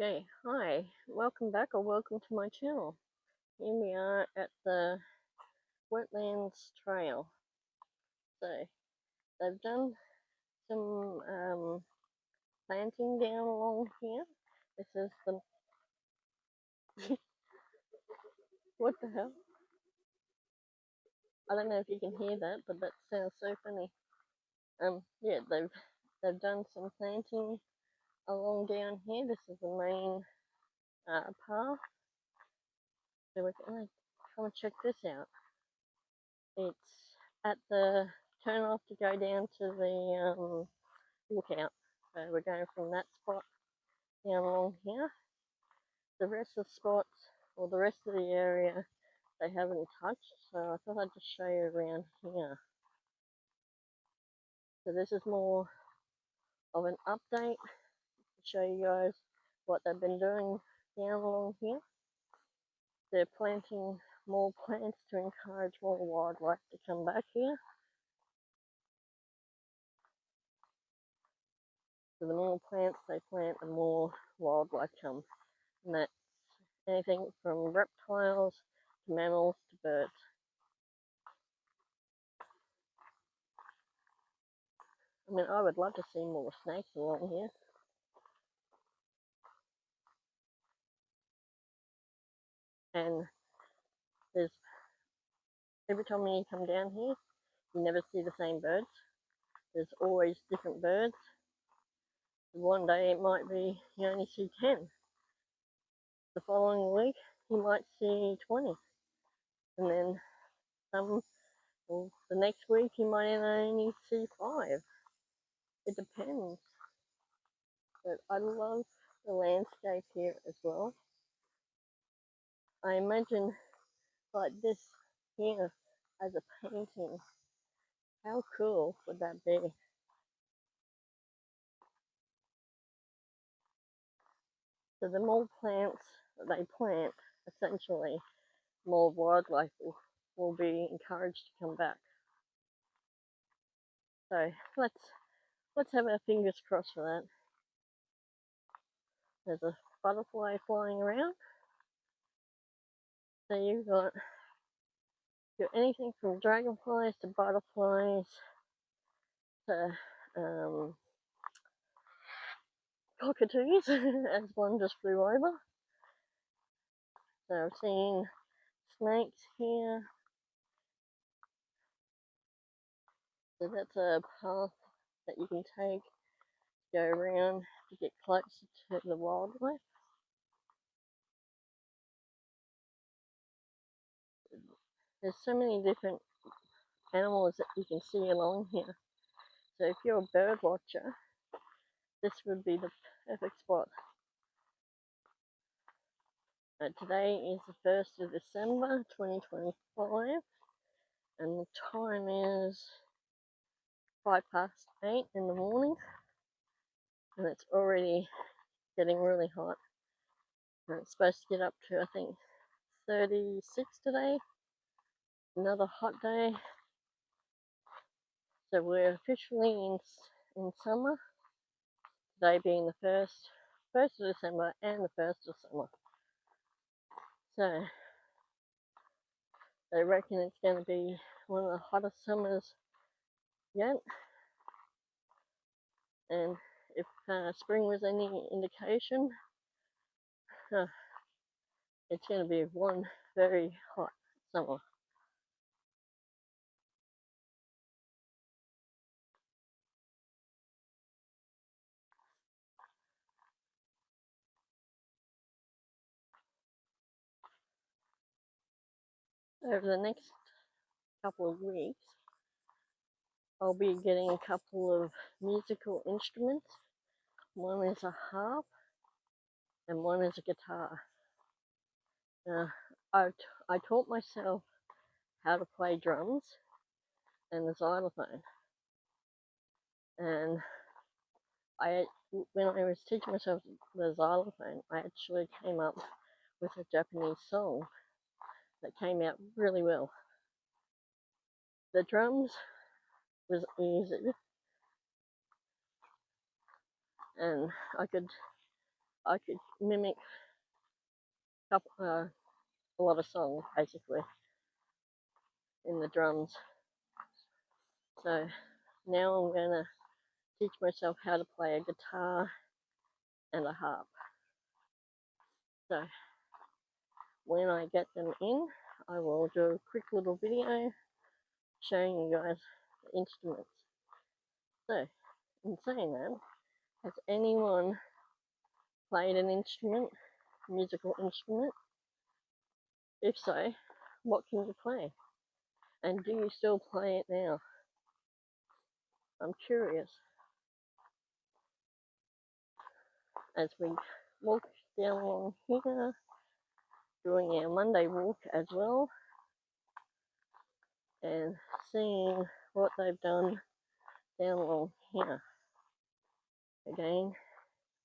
Okay, hi, welcome back or welcome to my channel. Here we are at the Wetlands Trail. So they've done some planting down along here. This is the what the hell? I don't know if you can hear that, but that sounds so funny. Yeah, they've done some planting along down here. This is the main path. So we're gonna come and check this out. It's at the turn off to go down to the lookout. So we're going from that spot down along here. The rest of the spots, or the rest of the area, they haven't touched, so I thought I'd just show you around here. So this is more of an update to show you guys what they've been doing down along here. They're planting more plants to encourage more wildlife to come back here. So the more plants they plant, the more wildlife come. And that's anything from reptiles to mammals to birds. I mean, I would love to see more snakes along here. And there's every time you come down here, you never see the same birds. There's always different birds. One day it might be you only see 10. The following week you might see 20. And then well, the next week you might only see 5. It depends. But I love the landscape here as well. I imagine like this here as a painting. How cool would that be? So the more plants that they plant, essentially, more wildlife will be encouraged to come back. So let's have our fingers crossed for that. There's a butterfly flying around. So you've got anything from dragonflies to butterflies to cockatoos, as one just flew over. So I've seen snakes here. So that's a path that you can take to go around to get closer to the wildlife. There's so many different animals that you can see along here. So if you're a bird watcher, this would be the perfect spot. Today is the 1st of December 2025 and the time is 8:05 in the morning, and it's already getting really hot. And it's supposed to get up to, I think, 36 today. Another hot day. So we're officially in summer. Today being the 1st of December and the 1st of summer. So they reckon it's going to be one of the hottest summers yet. And if spring was any indication, it's going to be one very hot summer. Over the next couple of weeks, I'll be getting a couple of musical instruments. One is a harp and one is a guitar. I taught myself how to play drums and the xylophone. And when I was teaching myself the xylophone, I actually came up with a Japanese song that came out really well. The drums was easy, and I could mimic a lot of songs basically in the drums. So now I'm going to teach myself how to play a guitar and a harp. So when I get them in, I will do a quick little video showing you guys the instruments. So, in saying that, has anyone played an instrument, musical instrument? If so, what can you play? And do you still play it now? I'm curious. As we walk down along here, doing our Monday walk as well, and seeing what they've done down along here. Again,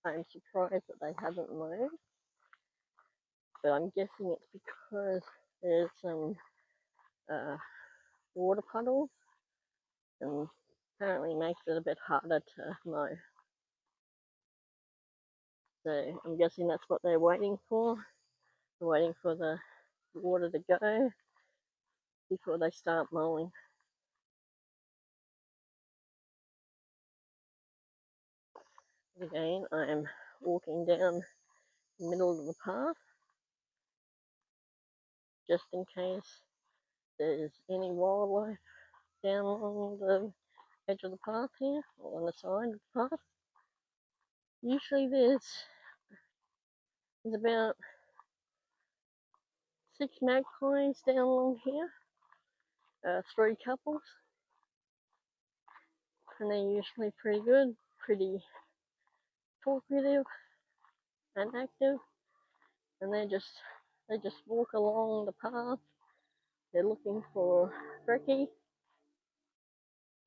I'm surprised that they haven't mowed, but I'm guessing it's because there's some water puddles, and apparently makes it a bit harder to mow. So I'm guessing that's what they're waiting for. They're waiting for the water to go before they start mowing. Again, I am walking down the middle of the path, just in case there's any wildlife down along the edge of the path here, or on the side of the path. Usually there's about 6 magpies down along here, 3 couples, and they're usually pretty good, pretty talkative and active, and they just walk along the path. They're looking for brekkie,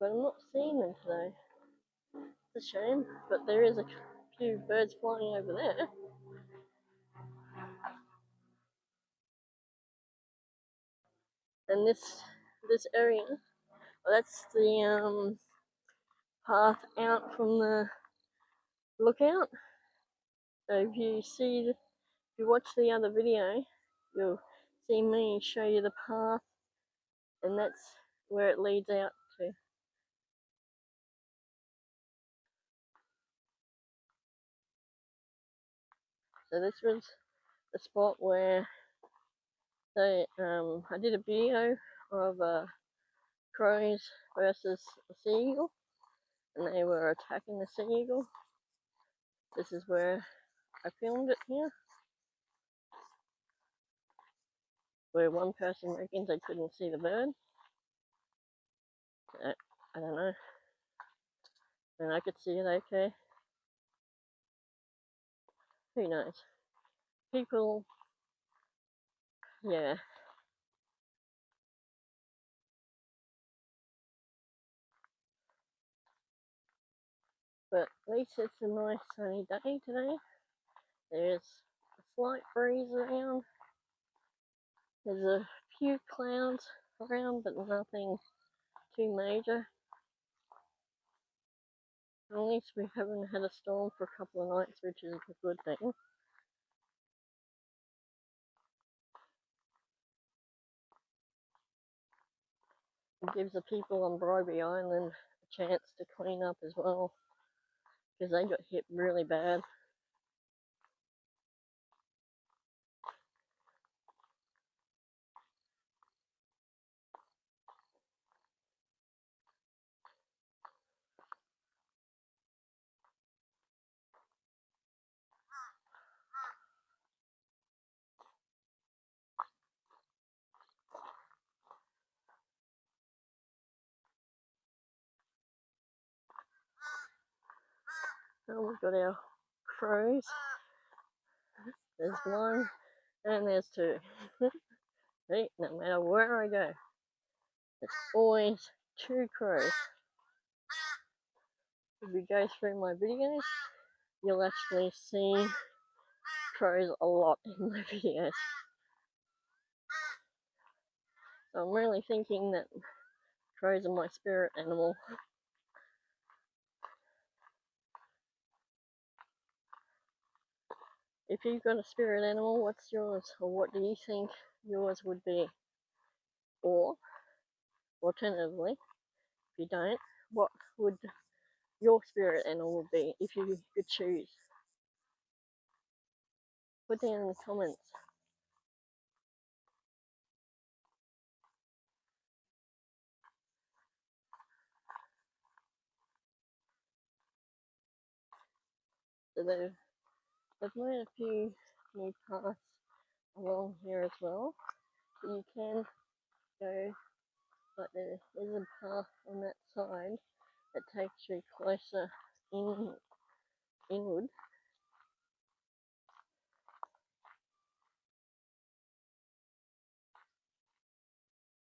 but I'm not seeing them today. It's a shame, but there is a few birds flying over there. And this area, well, that's the path out from the lookout. So if you watch the other video, you'll see me show you the path, and that's where it leads out to. So this was the spot where I did a video of crows versus a sea eagle, and they were attacking the sea eagle. This is where I filmed it here, where one person reckons they couldn't see the bird. I don't know, and I could see it okay. Who knows? People, yeah. But at least it's a nice sunny day today. There's a slight breeze around. There's a few clouds around, but nothing too major. At least we haven't had a storm for a couple of nights, which is a good thing. It gives the people on Bribie Island a chance to clean up as well, because they got hit really bad. Oh, we've got our crows. There's one, and there's 2. See, no matter where I go, there's always 2 crows. If you go through my videos, you'll actually see crows a lot in my videos. So I'm really thinking that crows are my spirit animal. If you've got a spirit animal, what's yours? Or what do you think yours would be? Or, alternatively, if you don't, what would your spirit animal be if you could choose? Put down in the comments. So they've made a few new paths along here as well. So you can go, but there is a path on that side that takes you closer inward.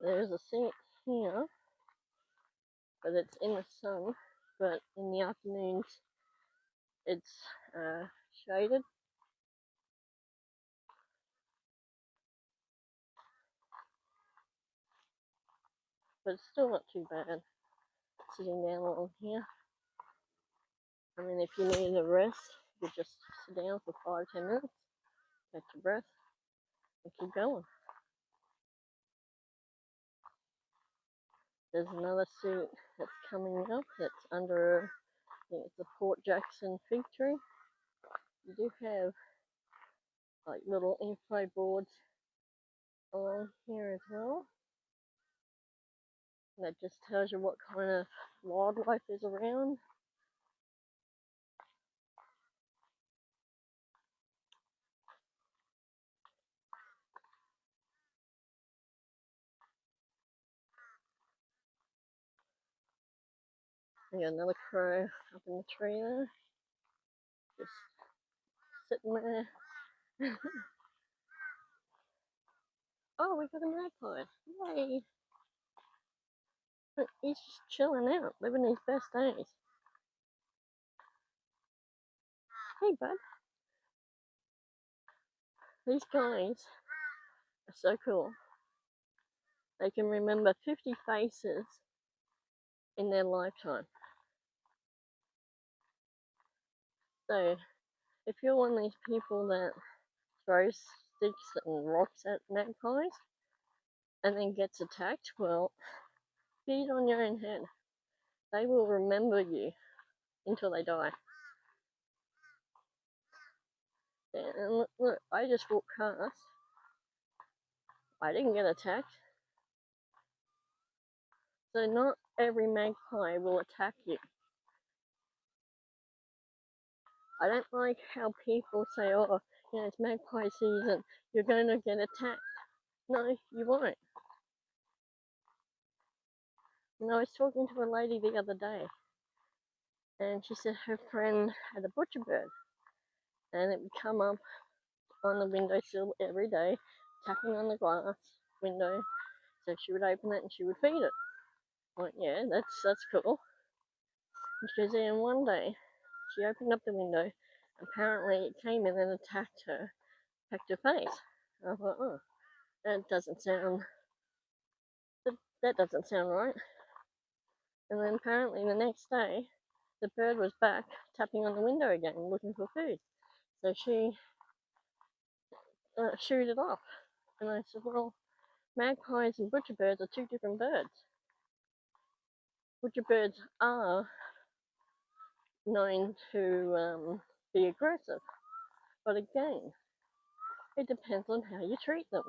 There's a seat here, but it's in the sun, but in the afternoons it's shaded. But it's still not too bad sitting down along here. I mean, if you need a rest, you could just sit down for 5-10 minutes, catch your breath, and keep going. There's another suit that's coming up that's under, I think it's a Port Jackson fig tree. You do have like little info boards along here as well. And that just tells you what kind of wildlife is around. We got another crow up in the tree there, just sitting there. Oh, we got a magpie! Yay! He's just chilling out, living his best days. Hey, bud. These guys are so cool. They can remember 50 faces in their lifetime. So, if you're one of these people that throws sticks and rocks at magpies and then gets attacked, well, feed on your own head. They will remember you until they die. And look, I just walked past. I didn't get attacked. So not every magpie will attack you. I don't like how people say, oh, you know, it's magpie season, you're going to get attacked. No, you won't. And I was talking to a lady the other day, and she said her friend had a butcher bird, and it would come up on the windowsill every day, tapping on the glass window. So she would open it and she would feed it. I'm like, yeah, that's cool. And she goes, and one day she opened up the window. Apparently, it came in and attacked her face. I thought, oh, that doesn't sound right. And then apparently the next day, the bird was back tapping on the window again, looking for food. So she shooed it off. And I said, well, magpies and butcherbirds are two different birds. Butcherbirds are known to be aggressive, but again, it depends on how you treat them.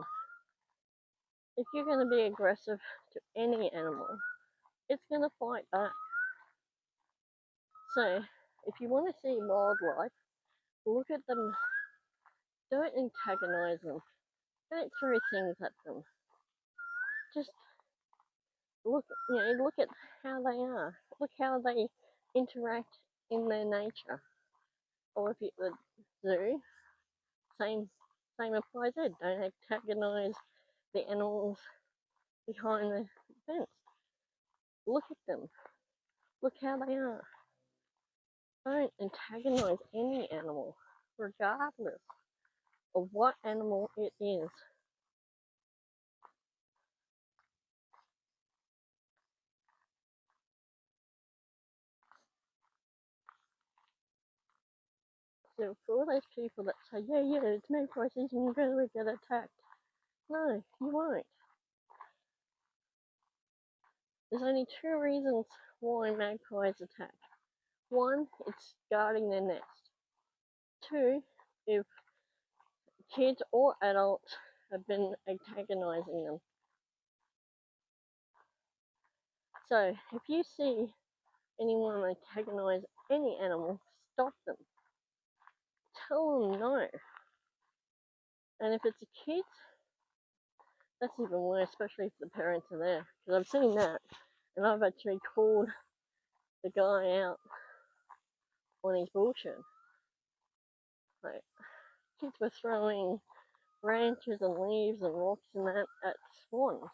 If you're going to be aggressive to any animal, it's going to fight back. So, if you want to see wildlife, look at them. Don't antagonize them. Don't throw things at them. Just look at how they are. Look how they interact in their nature. Or if you're at the zoo, same applies there. Don't antagonize the animals behind the fence. Look at them. Look how they are. Don't antagonize any animal, regardless of what animal it is. So for all those people that say, yeah, it's magpie season, you're going to get attacked. No, you won't. There's only two reasons why magpies attack. One, it's guarding their nest. Two, if kids or adults have been antagonizing them. So if you see anyone antagonize any animal, stop them. Tell them no. And if it's a kid, that's even worse, especially if the parents are there. Because I've seen that, and I've actually called the guy out on his bullshit. Like, kids were throwing branches and leaves and rocks and that at swans.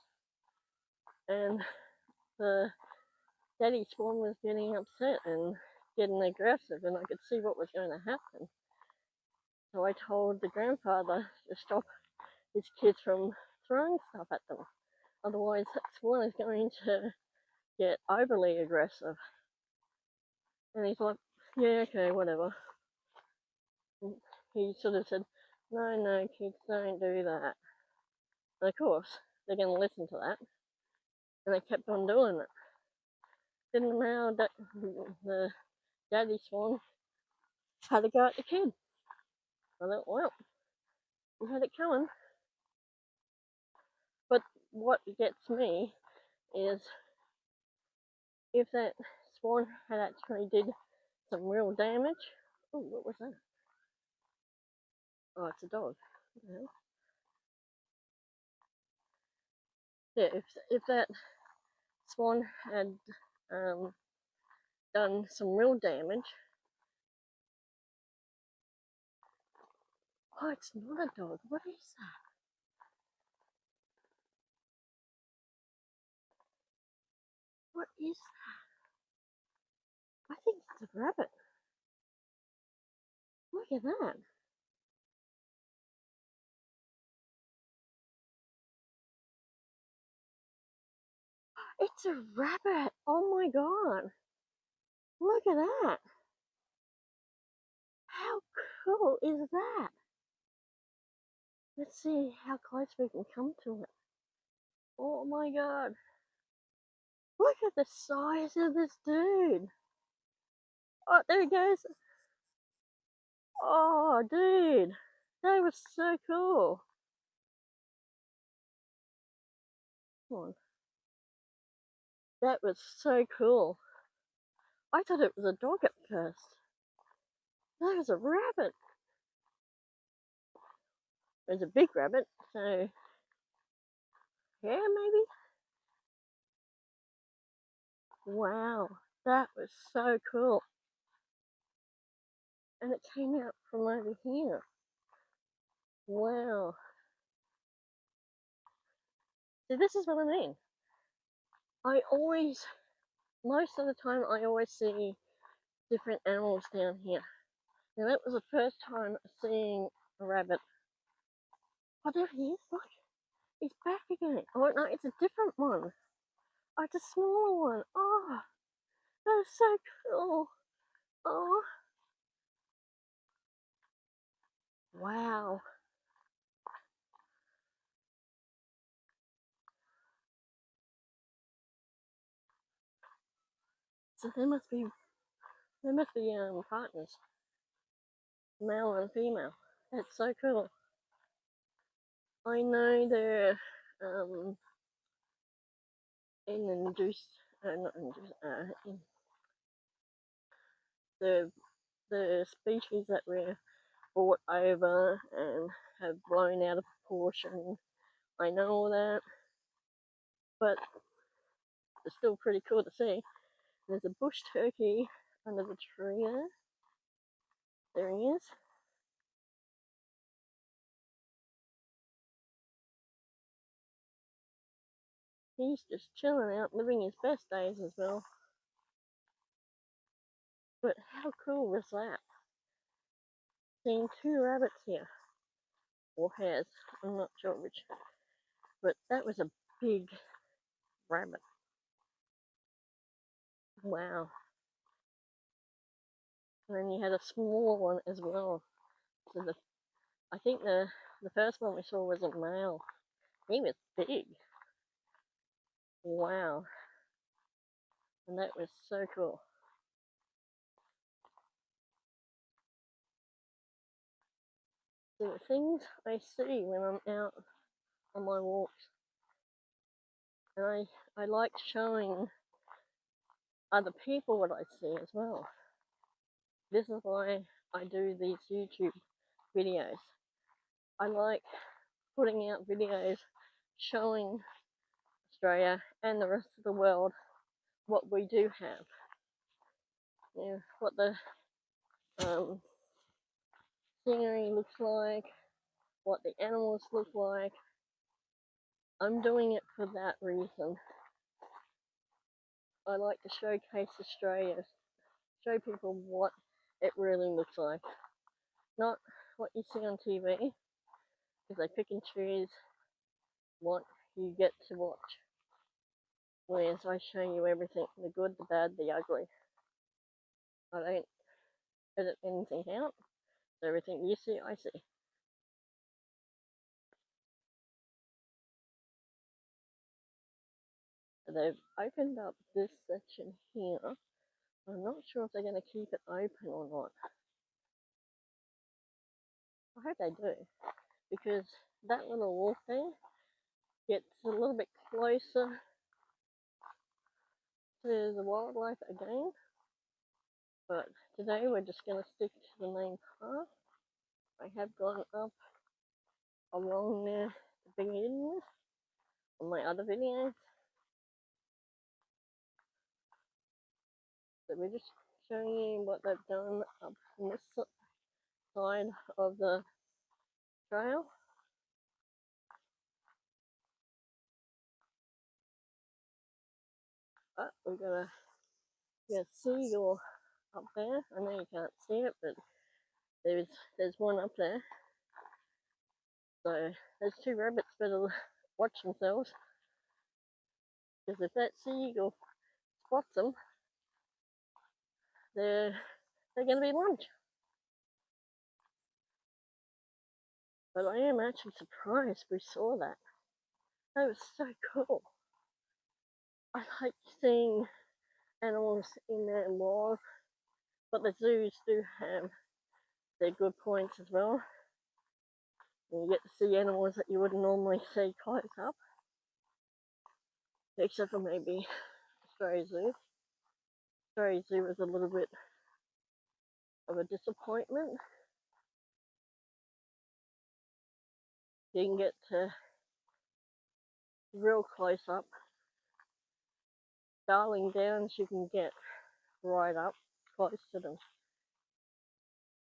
And the daddy swan was getting upset and getting aggressive, and I could see what was going to happen. So I told the grandfather to stop his kids from throwing stuff at them. Otherwise, that swan is going to get overly aggressive. And he's like, yeah, okay, whatever. And he sort of said, no, kids, don't do that. And of course, they're going to listen to that. And they kept on doing it. Didn't allow the daddy swan had to go at the kid. I thought, well, you had it coming. But what gets me is if that swan had actually did some real damage. Oh, what was that? Oh, it's a dog. Yeah, if that swan had done some real damage. Oh, it's not a dog. What is that? What is that? I think it's a rabbit. Look at that. It's a rabbit. Oh my god. Look at that. How cool is that? Let's see how close we can come to it. Oh my god. Look at the size of this dude. Oh, there he goes. Oh, dude. That was so cool. Come on. That was so cool. I thought it was a dog at first. That was a rabbit. It was a big rabbit, so yeah, maybe. Wow, that was so cool. And it came out from over here. Wow. See, this is what I mean. Most of the time, I always see different animals down here. And that was the first time seeing a rabbit. Oh, there he is. Look, he's back again. Oh, no, it's a different one. Oh, it's a smaller one. Oh, that is so cool. Oh, wow. So they must be partners, male and female. That's so cool. I know they're in not induced, in the species that were brought over and have blown out of proportion. I know all that, but it's still pretty cool to see. There's a bush turkey under the tree there. There he is. He's just chilling out, living his best days as well. But how cool was that? Seeing two rabbits here. Or hares. I'm not sure which. But that was a big rabbit. Wow. And then you had a small one as well. So I think the first one we saw was a male. He was big. Wow. And that was so cool. So the things I see when I'm out on my walks, and I like showing other people what I see as well. This is why I do these YouTube videos. I like putting out videos showing Australia and the rest of the world what we do have. You know, what the scenery looks like, what the animals look like. I'm doing it for that reason. I like to showcase Australia, show people what it really looks like. Not what you see on TV, because they pick and choose what you get to watch. Whereas I show you everything, the good, the bad, the ugly. I don't edit anything out. Everything you see, I see. They've opened up this section here. I'm not sure if they're going to keep it open or not. I hope they do, because that little walk there gets a little bit closer to the wildlife again. But today we're just going to stick to the main path. I have gone up along there to begin with on my other videos. So we're just showing you what they've done up on this side of the trail. We've got a seagull up there. I know you can't see it, but there's one up there. So there's two rabbits better watch themselves, because if that seagull spots them, they're going to be lunch. But I am actually surprised we saw that. That was so cool. I like seeing animals in their wild, but the zoos do have their good points as well. And you get to see animals that you wouldn't normally see close up, except for maybe Australia Zoo. Australia Zoo was a little bit of a disappointment. You can get to real close up. Darling Downs, you can get right up close to them.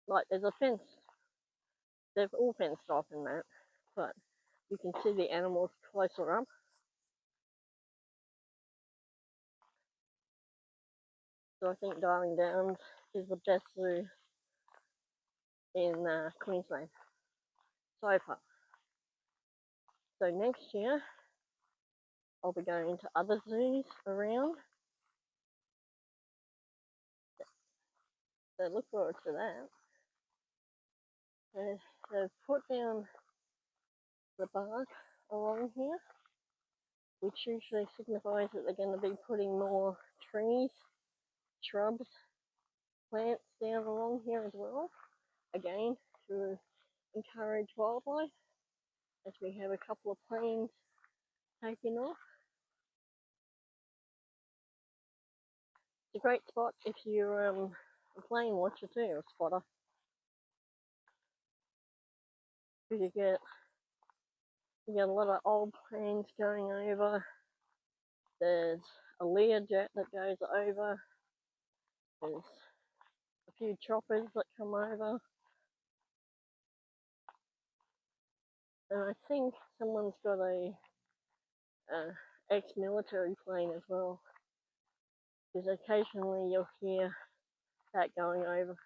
Like there's a fence. They've all fenced off in that, but you can see the animals closer up. So I think Darling Downs is the best zoo in Queensland so far. So next year I'll be going to other zoos around. So look forward to that. They've put down the bark along here, which usually signifies that they're going to be putting more trees, shrubs, plants down along here as well. Again, to encourage wildlife, as we have a couple of planes taking off. It's a great spot if you're a plane watcher too, a spotter. Because you get a lot of old planes going over. There's a Learjet that goes over. There's a few choppers that come over. And I think someone's got a ex-military plane as well, because occasionally you'll hear that going over.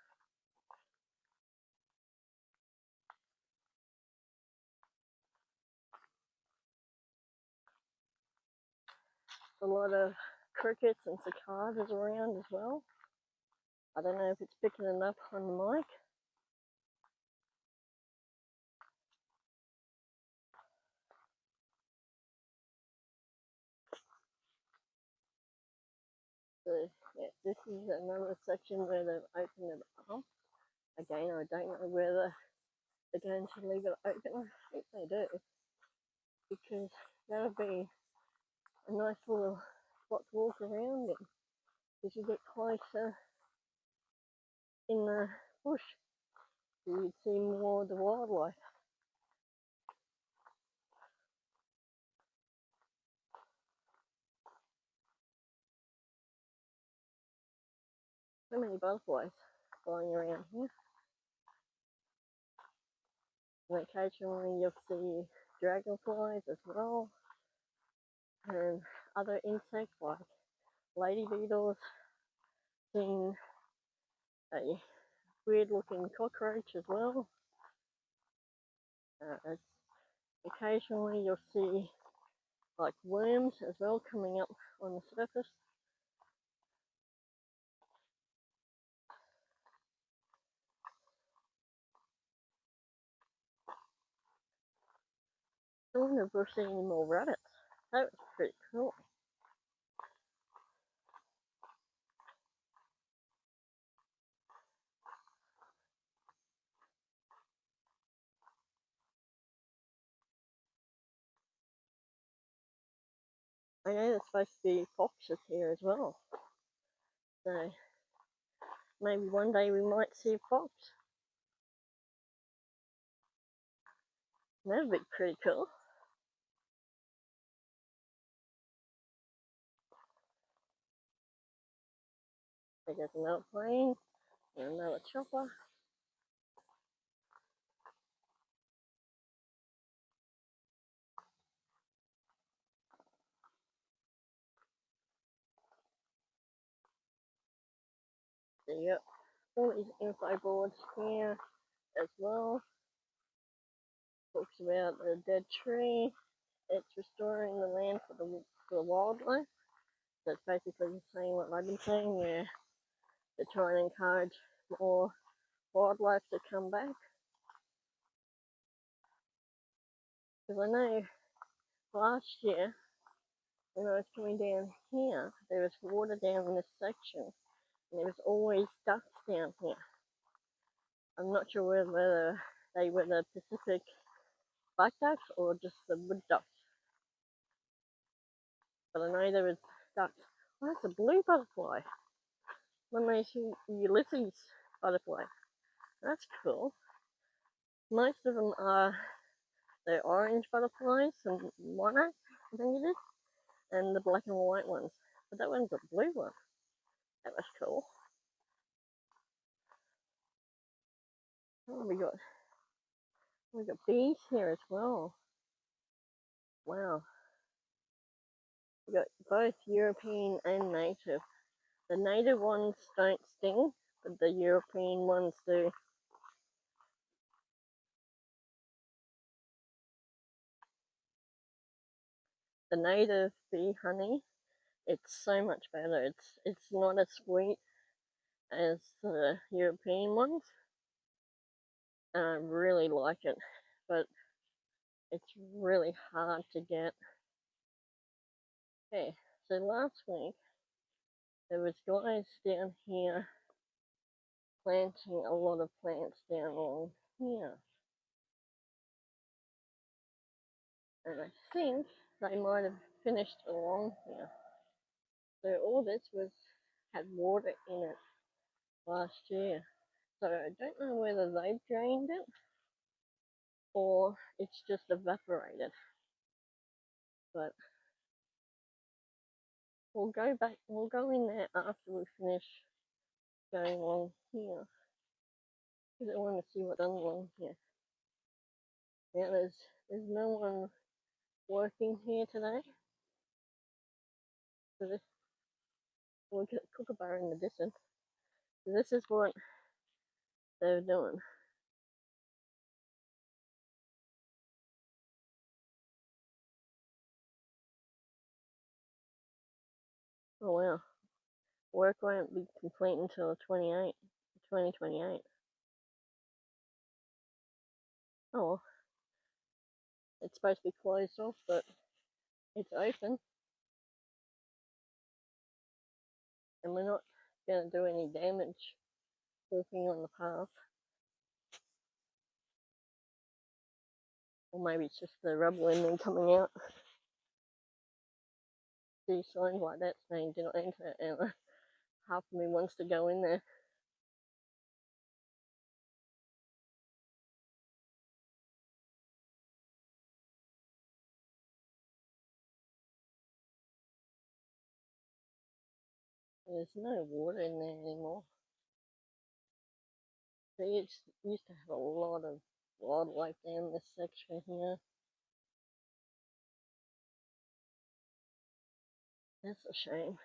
A lot of crickets and cicadas around as well. I don't know if it's picking it up on the mic. So yeah, this is another section where they've opened it up. Again, I don't know whether they're going to leave it open. I think they do, because that'll be a nice little spot to walk around in. As you get closer in the bush, you'd see more of the wildlife. So many butterflies flying around here. And occasionally you'll see dragonflies as well, and other insects like lady beetles. Seen a weird looking cockroach as well. Occasionally you'll see like worms as well coming up on the surface. I wonder if we'll see any more rabbits. That was pretty cool. I know there's supposed to be foxes here as well. So maybe one day we might see a fox. That would be pretty cool. There's another plane and another chopper. So you got all these info boards here as well. Talks about the dead tree. It's restoring the land for the wildlife. So it's basically saying what I've been saying, where they're trying to encourage more wildlife to come back. Because I know last year when I was coming down here, there was water down in this section, and there was always ducks down here. I'm not sure whether they were the Pacific black ducks or just the wood ducks, but I know there was ducks. Oh, that's a blue butterfly. One of those Ulysses butterfly. That's cool. Most of them are the orange butterflies and monarch, I think it is, and the black and white ones. But that one's a blue one. That was cool. Oh, we got bees here as well. Wow. We got both European and native. The native ones don't sting, but the European ones do. The native bee honey, it's so much better. It's not as sweet as the European ones. I really like it, but it's really hard to get. Okay, so last week there was guys down here planting a lot of plants down along here, and I think they might have finished along here. So all this had water in it last year. So I don't know whether they've drained it or it's just evaporated. But we'll go in there after we finish going along here. Because I want to see what's along here. Yeah, there's no one working here today. So we'll get a kookaburra in the distance. So this is what they're doing. Oh wow. work won't be complete until 2028. Oh, it's supposed to be closed off, but it's open. And we're not going to do any damage walking on the path. Or maybe it's just the rubble and then coming out. See signs like that saying do not enter, and half of me wants to go in there. There's no water in there anymore. See, it used to have a lot of wildlife down this section here. That's a shame.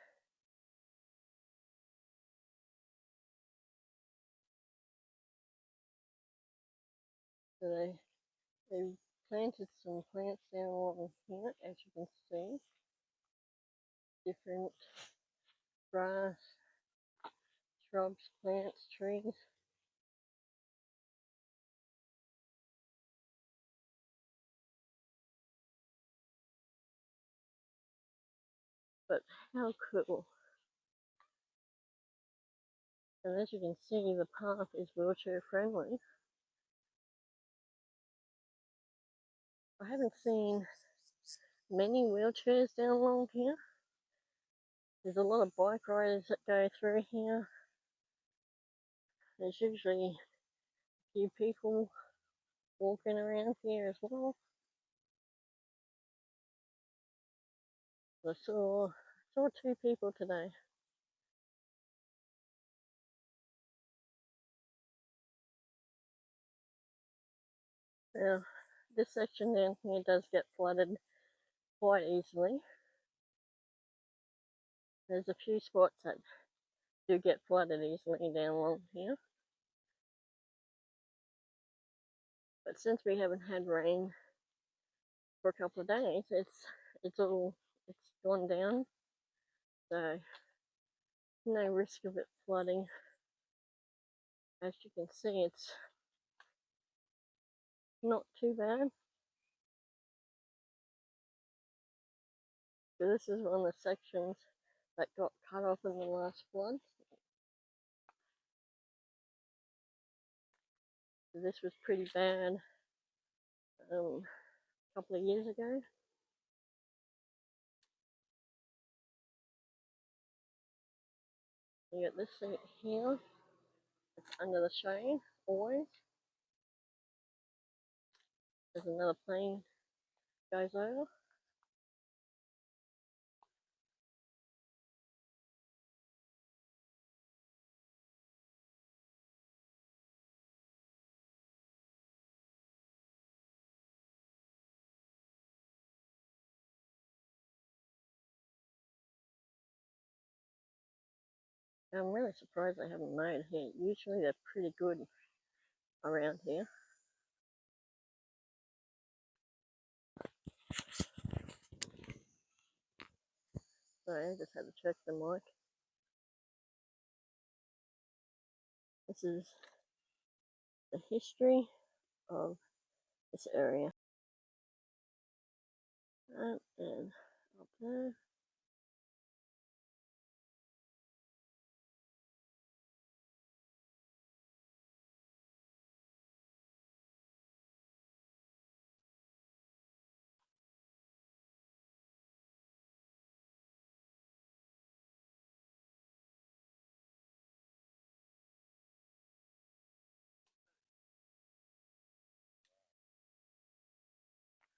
So they planted some plants down along here, as you can see. Different grass, shrubs, plants, trees. But how cool. And as you can see, the path is wheelchair friendly. I haven't seen many wheelchairs down along here. There's a lot of bike riders that go through here. There's usually a few people walking around here as well. I saw 2 people today. Now, this section down here does get flooded quite easily. There's a few spots that do get flooded easily down along here. But since we haven't had rain for a couple of days, it's gone down. So no risk of it flooding. As you can see, it's not too bad. So this is one of the sections that got cut off in the last flood. So this was pretty bad a couple of years ago. You got this seat here. It's under the shade, always. There's another plane goes over. I'm really surprised they haven't mowed here. Usually they're pretty good around here. Sorry, I just had to check the mic. This is the history of this area. And up there.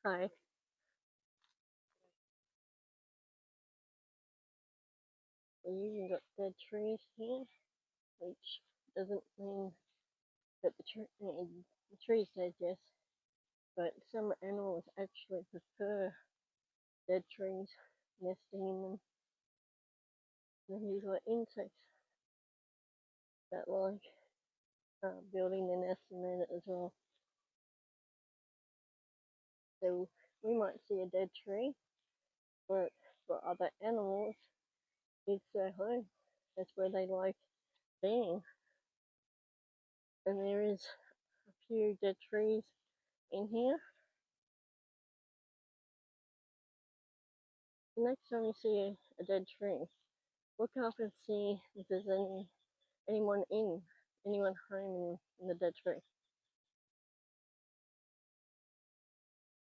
Hi. We even got dead trees here, which doesn't mean that the tree's dead, yes, but some animals actually prefer dead trees, nesting in them. And these are insects that like building their nests in there as well. So we might see a dead tree, but for other animals, it's their home. That's where they like being. And there is a few dead trees in here. The next time you see a dead tree, look up and see if there's anyone home in the dead tree.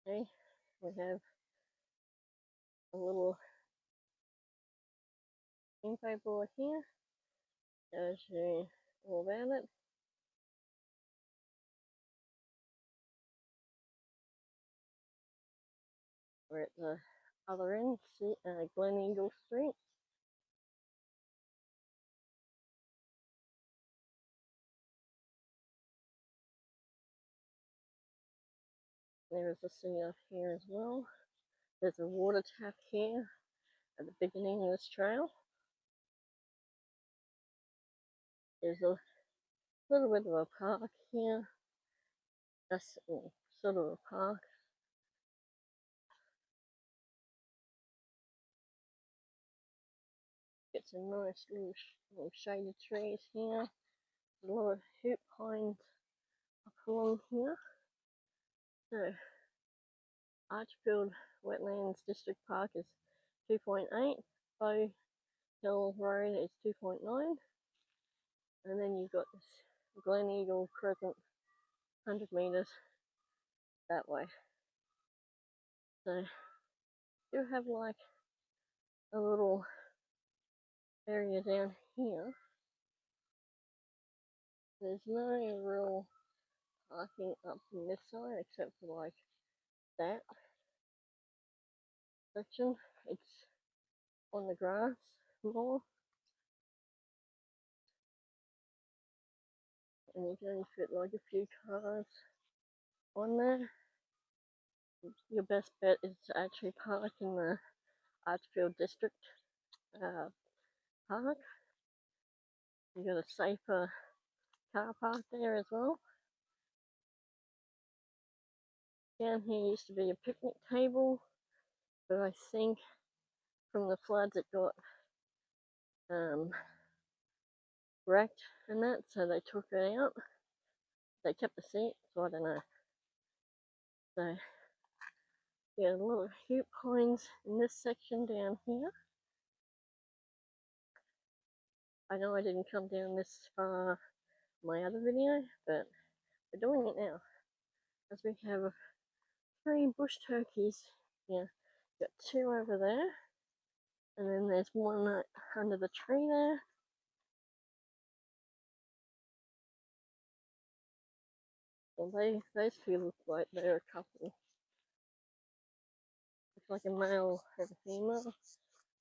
Okay, we have a little info board here, shows you all about it. We're at the other end, Glen Eagle Street. There is a sea up here as well. There's a water tap here at the beginning of this trail. There's a little bit of a park here. That's sort of a park. Get some nice little shaded trees here. A lot of hoop pines up along here. So, Archerfield Wetlands District Park is 2.8. Bow Hill Road is 2.9. And then you've got this Glen Eagle Crescent, 100 metres that way. So, you have like a little area down here. There's no real parking up from this side except for like that section. It's on the grass more, and you can only fit like a few cars on there. Your best bet is to actually park in the Archerfield District Park. You got a safer car park there as well. Down here used to be a picnic table, but I think from the floods it got wrecked and that, so they took it out. They kept the seat, so I don't know. So yeah, a lot of hoop pines in this section down here. I know I didn't come down this far in my other video, but we're doing it now. As we have 3 bush turkeys here. Got 2 over there, and then there's one under the tree there. Well, those 2 look like they're a couple. Looks like a male and a female.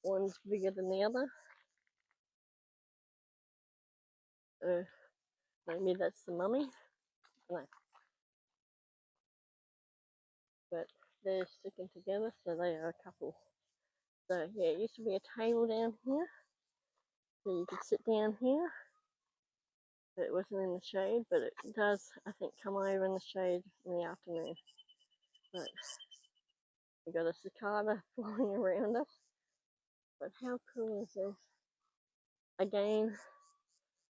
One's bigger than the other. So maybe that's the mummy. No. But they're sticking together, so they are a couple. So yeah, it used to be a table down here, so you could sit down here. But it wasn't in the shade, but it does, I think, come over in the shade in the afternoon. But we got a cicada flying around us. But how cool is this? Again,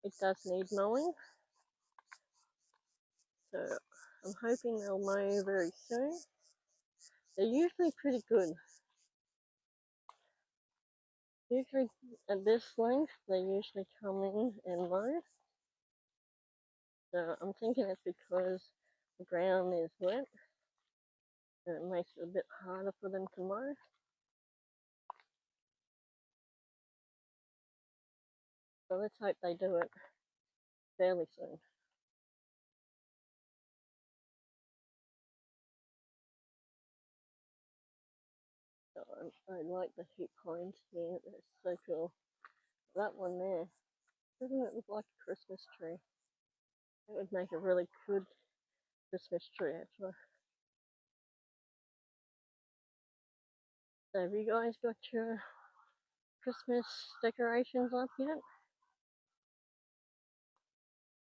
it does need mowing. So I'm hoping they'll mow very soon. They're usually pretty good. Usually at this length, they usually come in and mow. So I'm thinking it's because the ground is wet. And it makes it a bit harder for them to mow. So let's hope they do it fairly soon. So I like the hoop pines here. They're so cool. That one there, doesn't it look like a Christmas tree? It would make a really good Christmas tree actually. So have you guys got your Christmas decorations up yet?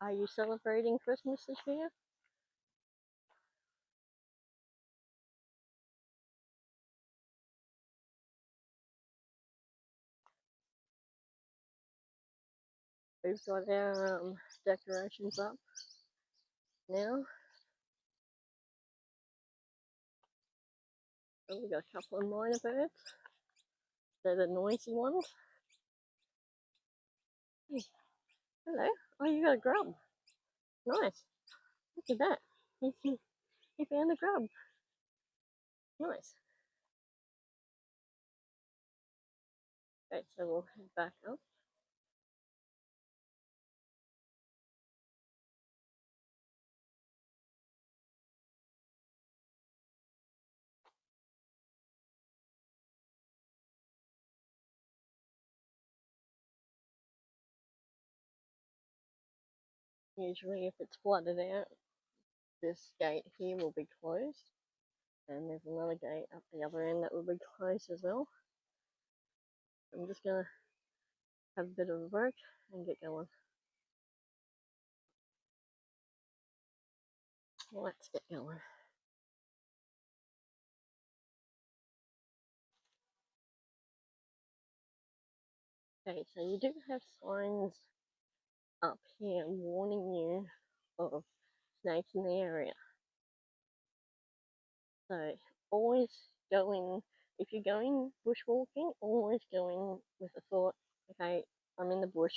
Are you celebrating Christmas this year? We've got our decorations up now. And we've got a couple of minor birds. They're the noisy ones. Hello. Oh, you got a grub. Nice. Look at that. You found a grub. Nice. Okay, so we'll head back up. Usually if it's flooded out, this gate here will be closed. And there's another gate up the other end that will be closed as well. I'm just going to have a bit of work and get going. Let's get going. Okay, so you do have signs up here warning you of snakes in the area. So always go in, if you're going bushwalking, always go in with the thought, okay, I'm in the bush,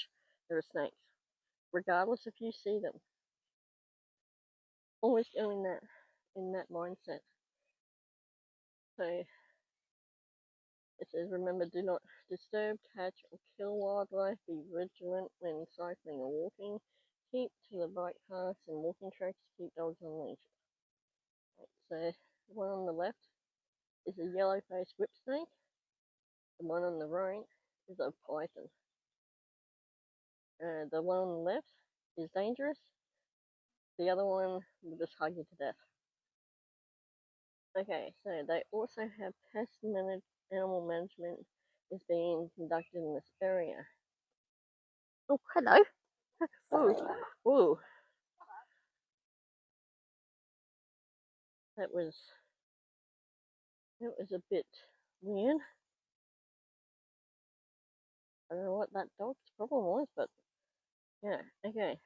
there are snakes. Regardless if you see them. Always go in that mindset. So it says, remember, do not disturb, catch, or kill wildlife. Be vigilant when cycling or walking. Keep to the bike paths and walking tracks. Keep dogs on leash. So the one on the left is a yellow-faced whip snake. The one on the right is a python. The one on the left is dangerous. The other one will just hug you to death. Okay, so they also have animal management is being conducted in this area. Oh, hello. Ooh. That was a bit weird. I don't know what that dog's problem was, but yeah, okay.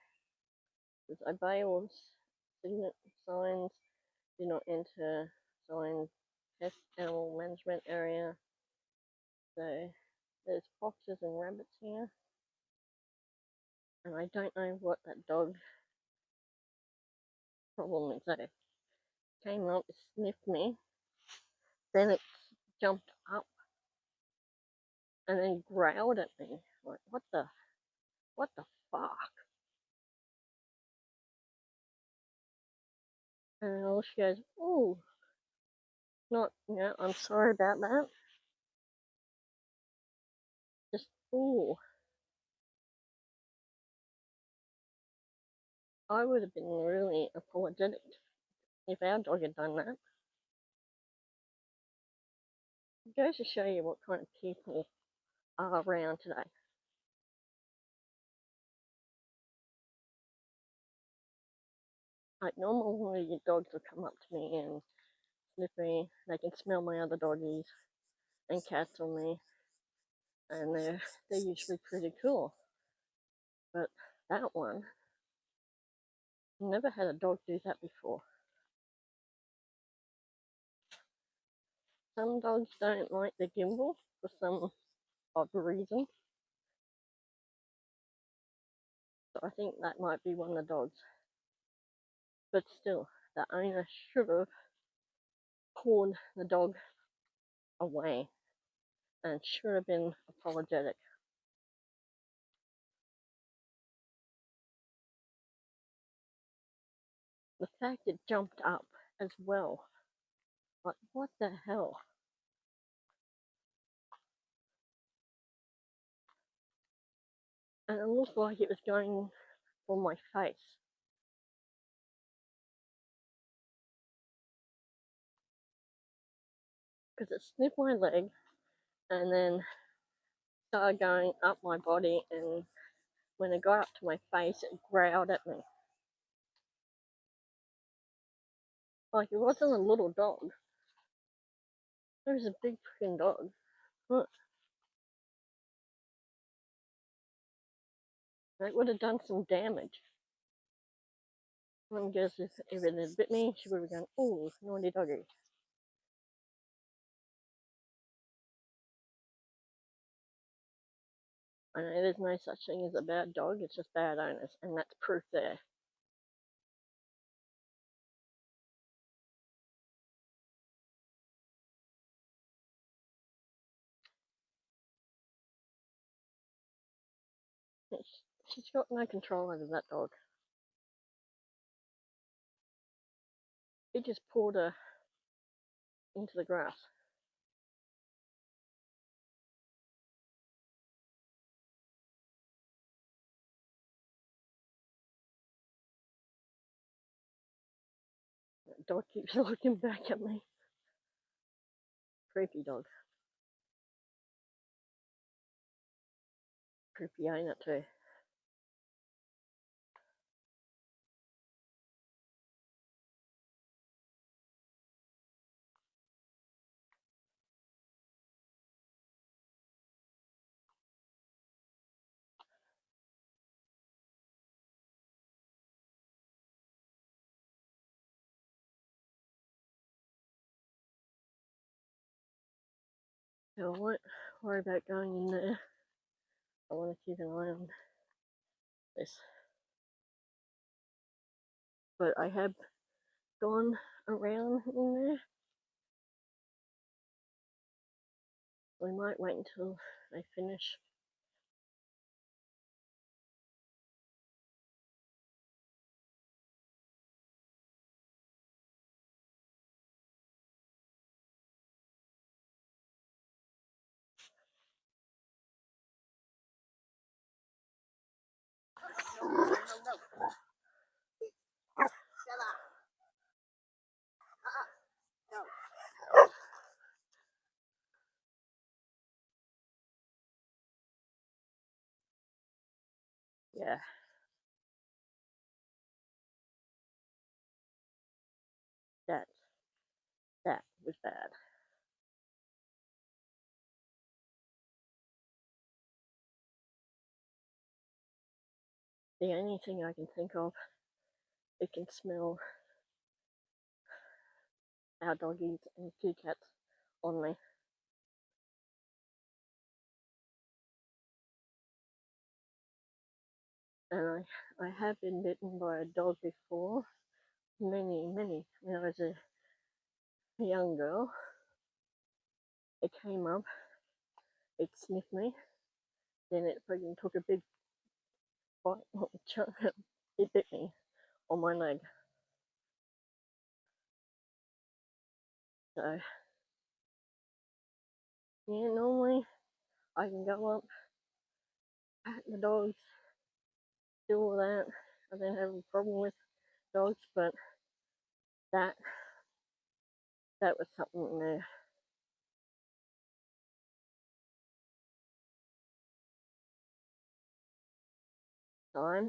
There's obey all signs, do not enter signs, pest animal management area. So there's foxes and rabbits here. And I don't know what that dog problem is. So it came up, it sniffed me, then it jumped up and then growled at me. Like, what the fuck? And all she goes, ooh, not, I'm sorry about that. Just, ooh. I would have been really apologetic if our dog had done that. It goes to show you what kind of people are around today. Like normally your dogs will come up to me and sniff me. They can smell my other doggies and cats on me, and they're usually pretty cool. But that one, never had a dog do that before. Some dogs don't like the gimbal for some odd reason. So I think that might be one of the dogs. But still, the owner should have pulled the dog away and should have been apologetic. The fact it jumped up as well. Like, what the hell? And it looked like it was going for my face. Because it sniffed my leg and then started going up my body, and when it got up to my face, it growled at me. Like, it wasn't a little dog. It was a big freaking dog. Look. That would have done some damage. I guess if it had bit me, she would have gone, oh, naughty doggy. I know there's no such thing as a bad dog, it's just bad owners, and that's proof there. She's got no control over that dog. He just pulled her into the grass. That dog keeps looking back at me. Creepy dog. Creepy owner too. So I won't worry about going in there. I want to keep an eye on this. But I have gone around in there. We might wait until they finish. Yeah, that was bad. The only thing I can think of, it can smell our doggies and two cats on me. And I have been bitten by a dog before, many, when I was a young girl. It came up, it sniffed me, then it freaking took a big bite, it bit me on my leg. So, yeah, normally I can go up, pat the dogs, do all that. I don't have a problem with dogs, but that was something new. So I'm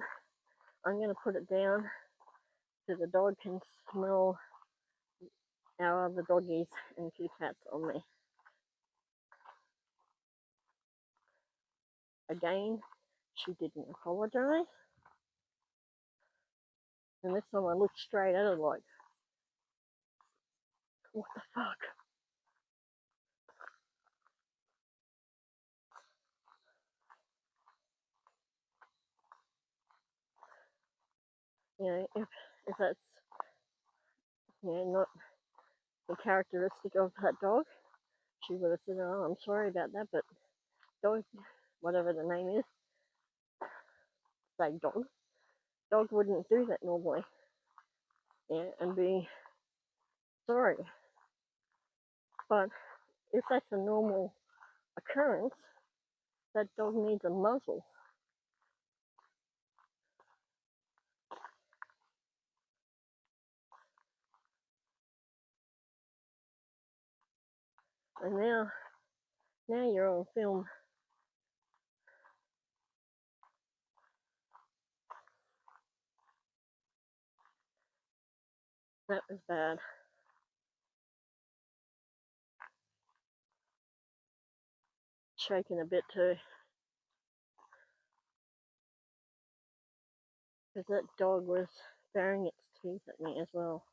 going to put it down so the dog can smell our other doggies and two cats on me. Again, she didn't apologise. And this time I looked straight at her like, what the fuck? You know, if that's, you know, not the characteristic of that dog, she would have said, oh, I'm sorry about that, but dog, whatever the name is, say dog wouldn't do that normally. Yeah, and be sorry. But if that's a normal occurrence, that dog needs a muzzle. And now you're on film. That was bad. Shaking a bit too. because that dog was baring its teeth at me as well.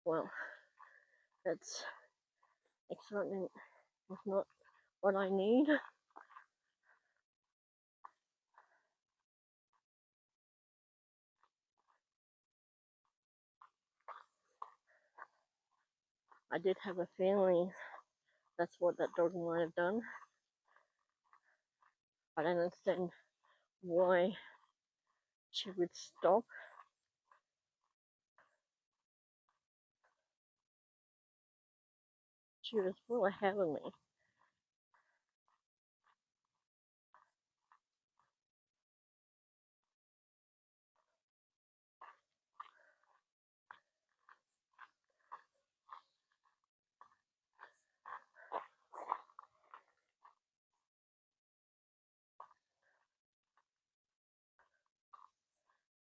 Well, that's excitement is not what I need. I did have a feeling that's what that dog might have done. I don't understand why she would stop. She was well ahead of me.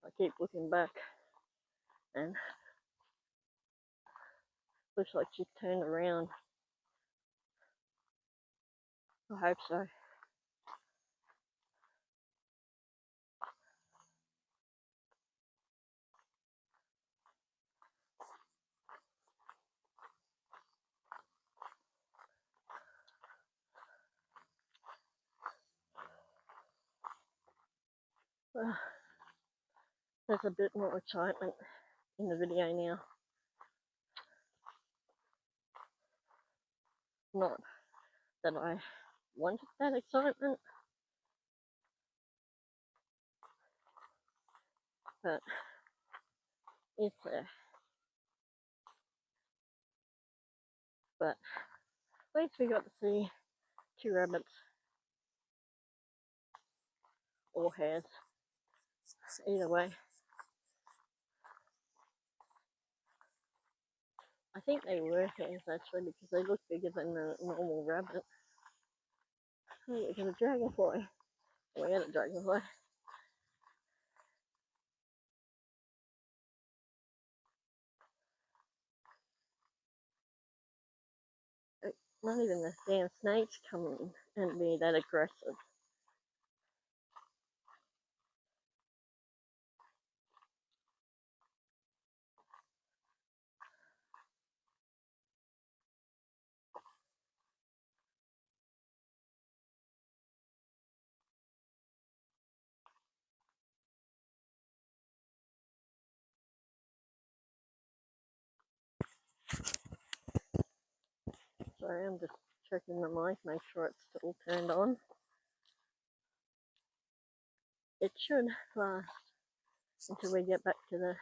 I keep looking back and looks like she's turned around. I hope so. There's a bit more excitement in the video now. Not that I wanted that excitement, but it's there. But at least we got to see 2 rabbits or hares. Either way. I think they were hares actually because they look bigger than the normal rabbit. Oh, look at a dragonfly. We had a dragonfly. Not even the damn snakes come and be that aggressive. Sorry, I'm just checking the mic, make sure it's still turned on. It should last until we get back to the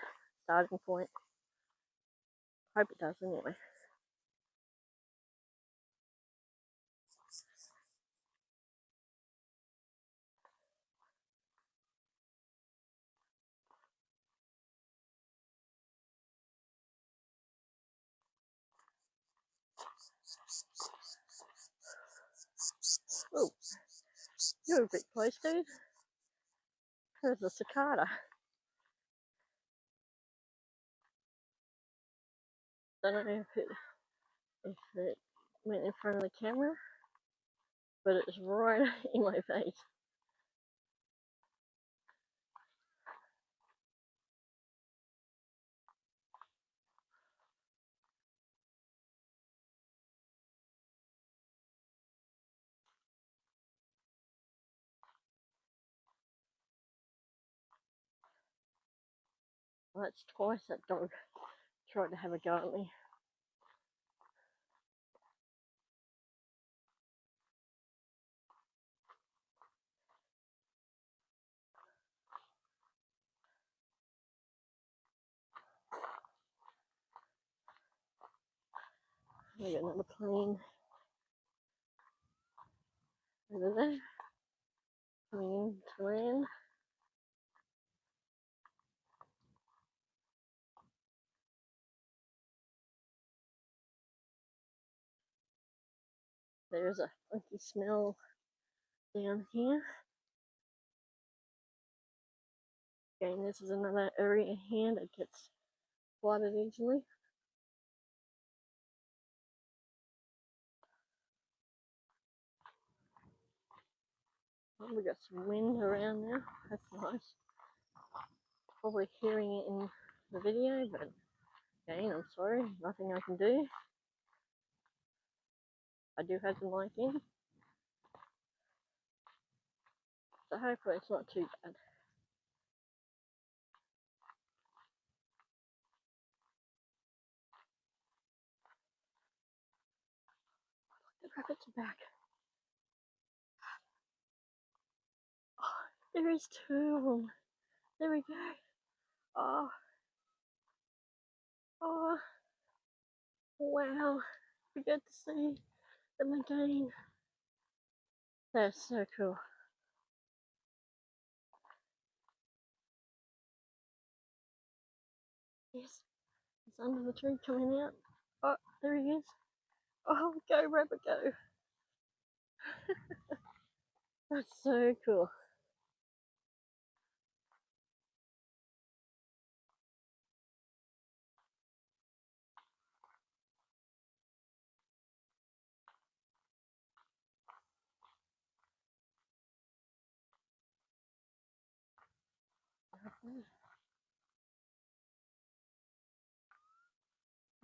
starting point. Hope it does anyway. Oh, you're a bit close, dude. There's a cicada. I don't know if it went in front of the camera, but it's right in my face. Well, that's twice that dog tried to have a go at me. We got another plane over there coming in to land. There's a funky smell down here. Again, this is another area here that gets flooded easily. Oh, we got some wind around now. That's nice. Probably hearing it in the video, but again, I'm sorry, nothing I can do. I do have the mic in, so hopefully it's not too bad. The rabbits are back. Oh, there is 2 of them. There we go. Oh, oh, wow. We get to see them again. That's so cool. Yes, it's under the tree coming out. Oh, there he is. Oh, go rabbit, go. That's so cool.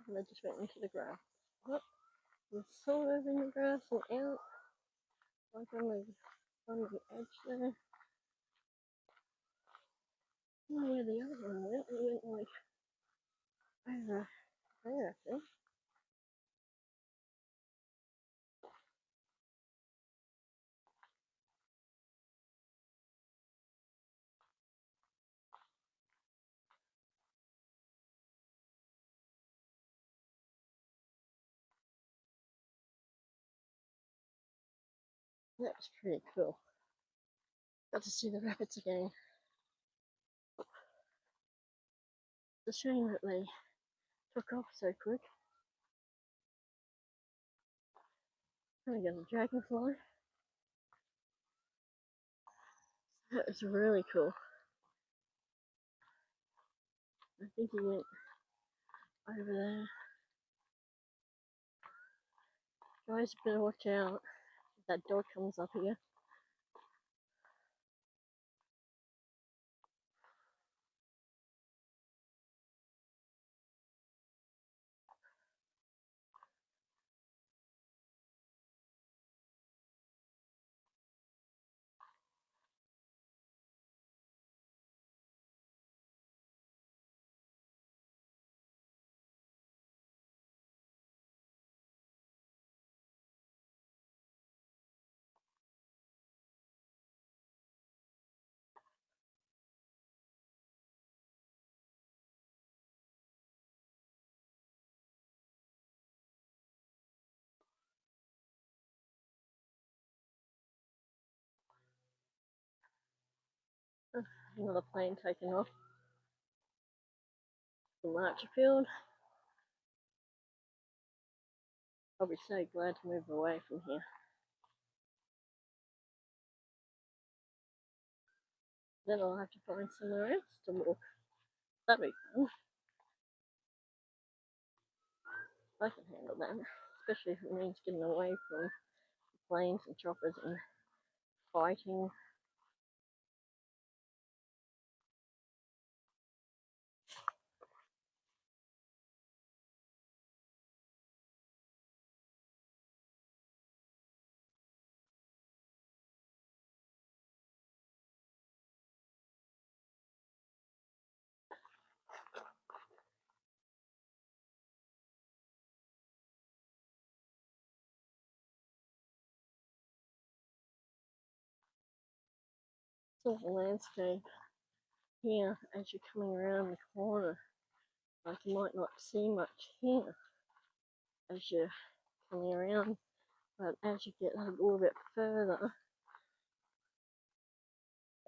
And they just went into the grass. Oh, it's sort of in the grass and out. Like on the edge there. I don't know where the other one went. It went like over there, I think. That was pretty cool. Got to see the rabbits again. It's a shame that they took off so quick. And we got a dragonfly. That was really cool. I think he went over there. Guys, better watch out. If that dog comes up here. Another plane taking off from Archerfield. I'll be so glad to move away from here. Then I'll have to find somewhere else to walk. That'd be fun. I can handle that, especially if it means getting away from planes and choppers and fighting. Sort of landscape here as you're coming around the corner. Like you might not see much here as you're coming around, but as you get a little bit further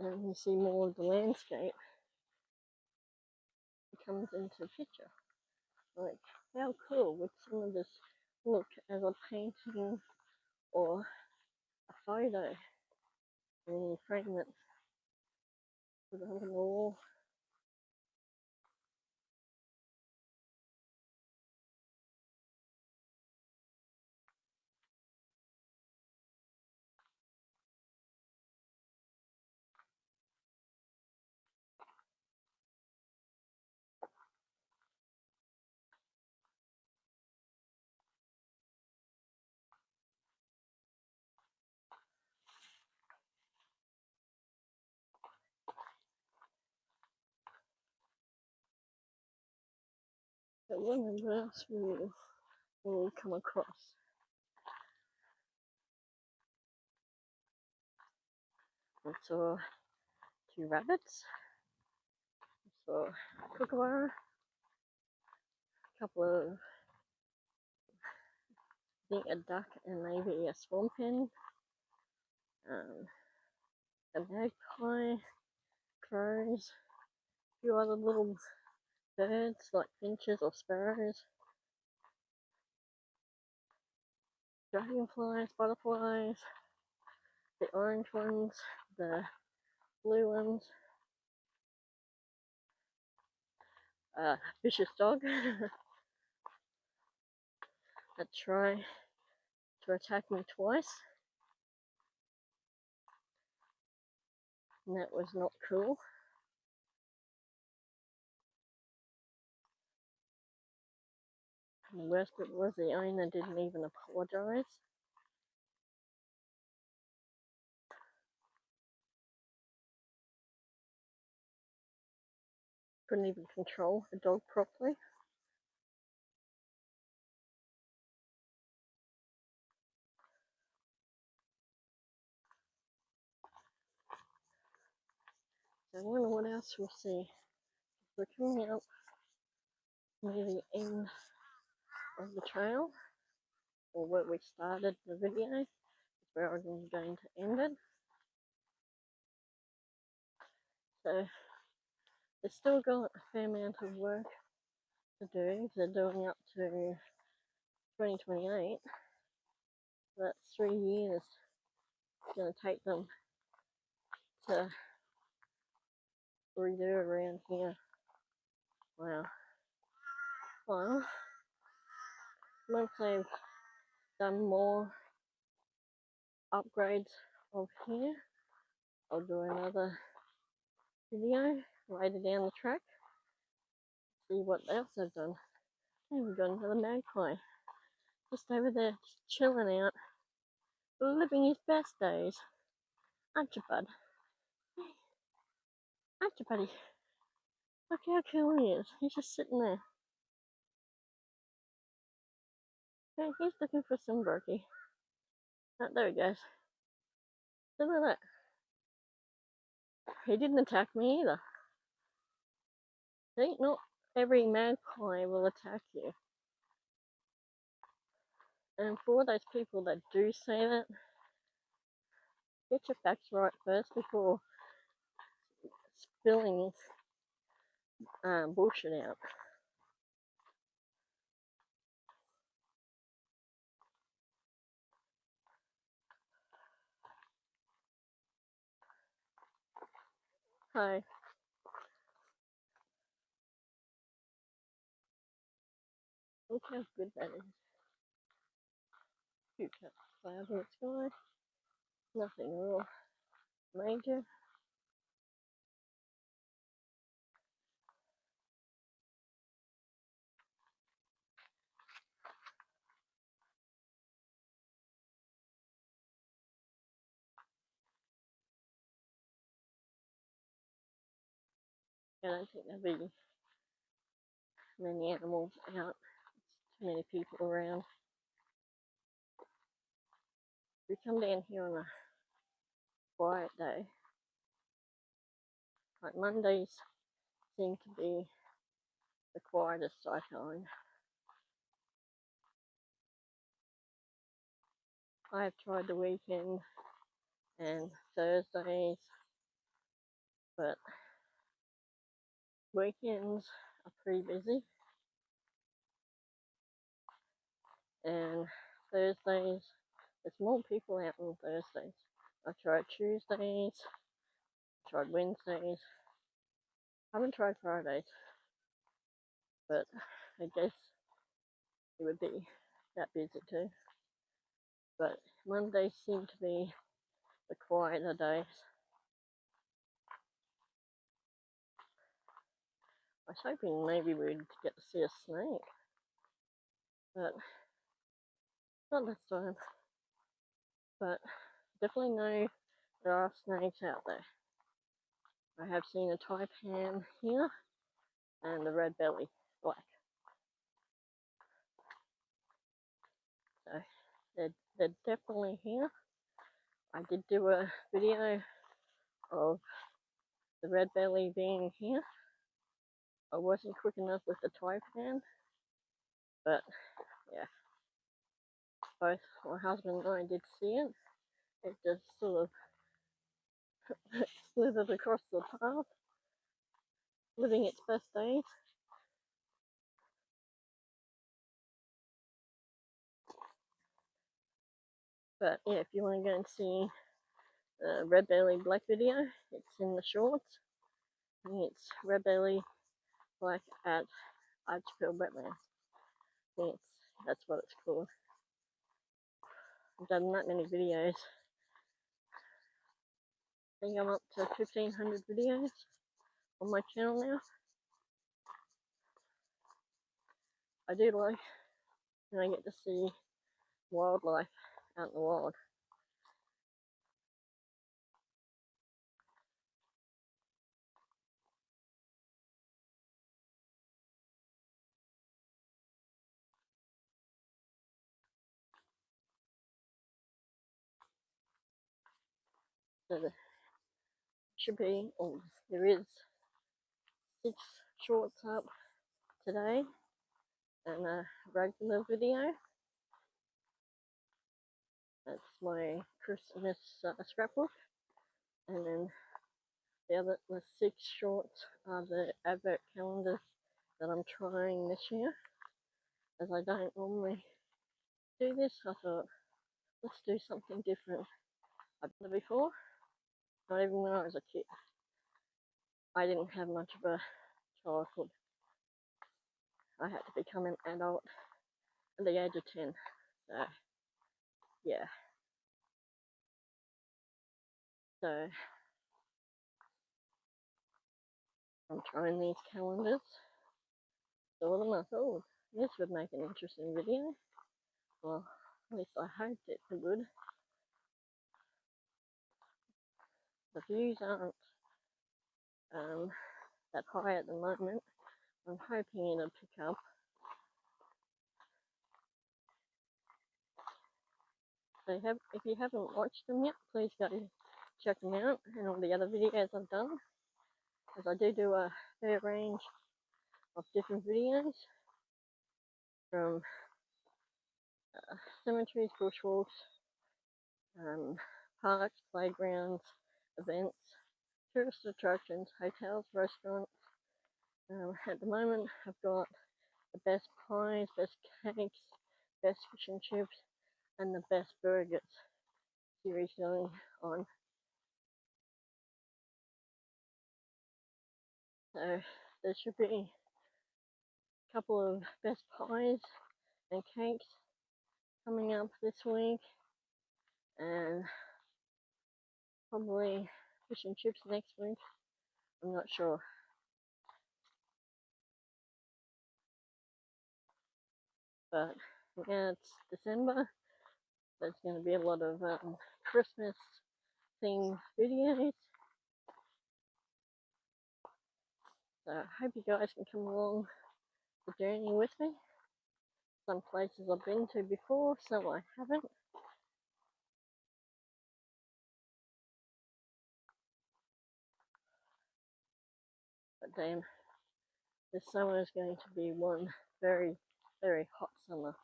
and you see more of the landscape, it comes into the picture. Like, how cool would some of this look as a painting or a photo, and then you frame it, put it on the wall. But what else will we come across? I saw 2 rabbits, I saw a kookaburra, a couple of, I think a duck and maybe a swan pen, a magpie, crows, a few other little birds like finches or sparrows, dragonflies, butterflies, the orange ones, the blue ones, vicious dog that tried to attack me twice, and that was not cool. And the worst bit was the owner didn't even apologise. Couldn't even control the dog properly. So I wonder what else we'll see. We're coming up near the end of the trail, or where we started the video, is where I'm going to end it. So they've still got a fair amount of work to do. They're doing up to 2028. So that's 3 years it's going to take them to redo around here. Wow. Well, once they've done more upgrades of here, I'll do another video later down the track, see what else I've done. And we've got another magpie just over there, just chilling out, living his best days. Aren't you, bud? Aren't you, buddy? Look how cool he is. He's just sitting there. Hey, he's looking for some brokey. Oh, there he goes. Look at that. He didn't attack me either. See, not every magpie will attack you. And for those people that do say that, get your facts right first before spilling bullshit out. Hi. Look how good that is. Few clouds in the sky. Nothing real major. I don't think there'll be many animals out. Too many people around. We come down here on a quiet day. Like Mondays seem to be the quietest I find. I have tried the weekend and Thursdays, but weekends are pretty busy, and Thursdays there's more people out on Thursdays. I tried Tuesdays, tried Wednesdays, haven't tried Fridays, but I guess it would be that busy too. But Mondays seem to be the quieter days. I was hoping maybe we'd get to see a snake, but not this time. But definitely know there are snakes out there. I have seen a taipan here and a red belly black. So they're definitely here. I did do a video of the red belly being here. I wasn't quick enough with the taipan, but yeah, both my husband and I did see it. It just sort of slithered across the path, living its best days. But yeah, if you want to go and see the red belly black video, it's in the shorts. I think it's red belly black at Archerfield Wetlands. I think that's what it's called. I've done that many videos. I think I'm up to 1,500 videos on my channel now. I do like when I get to see wildlife out in the wild. So there should be, or there is 6 shorts up today and a regular video. That's my Christmas scrapbook, and then the 6 shorts are the advert calendars that I'm trying this year. As I don't normally do this, I thought, let's do something different. I've done it before, not even when I was a kid. I didn't have much of a childhood. I had to become an adult at the age of 10. So, yeah. So, I'm trying these calendars. Saw them, I thought, this would make an interesting video. Well, at least I hoped it would. The views aren't that high at the moment. I'm hoping it'll pick up. So if you haven't watched them yet, please go check them out and all the other videos I've done, as I do a fair range of different videos, from cemeteries, bushwalks, parks, playgrounds, events, tourist attractions, hotels, restaurants. At the moment, I've got the best pies, best cakes, best fish and chips, and the best burgers series going on. So there should be a couple of best pies and cakes coming up this week, and probably fish and chips next week. I'm not sure. But yeah, it's December. There's going to be a lot of Christmas themed videos. So I hope you guys can come along the journey with me. Some places I've been to before, some I haven't. But then this summer is going to be one very, very hot summer.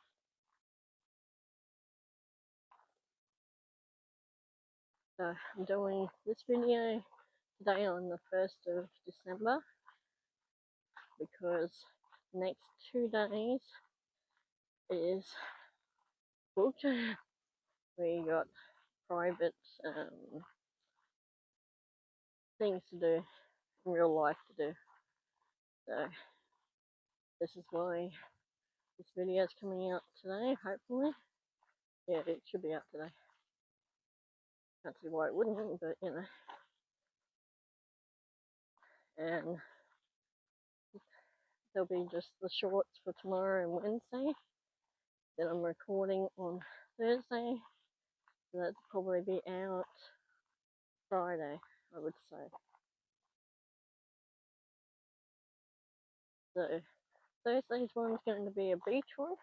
So I'm doing this video today on the 1st of December, because the next 2 days is booked We got private things to do in real life to do. So this is why this video is coming out today, hopefully. Yeah, it should be out today. Can't see why it wouldn't, but you know. And there'll be just the shorts for tomorrow and Wednesday. Then I'm recording on Thursday. So that'll probably be out Friday, I would say. So Thursday's one's going to be a beach one.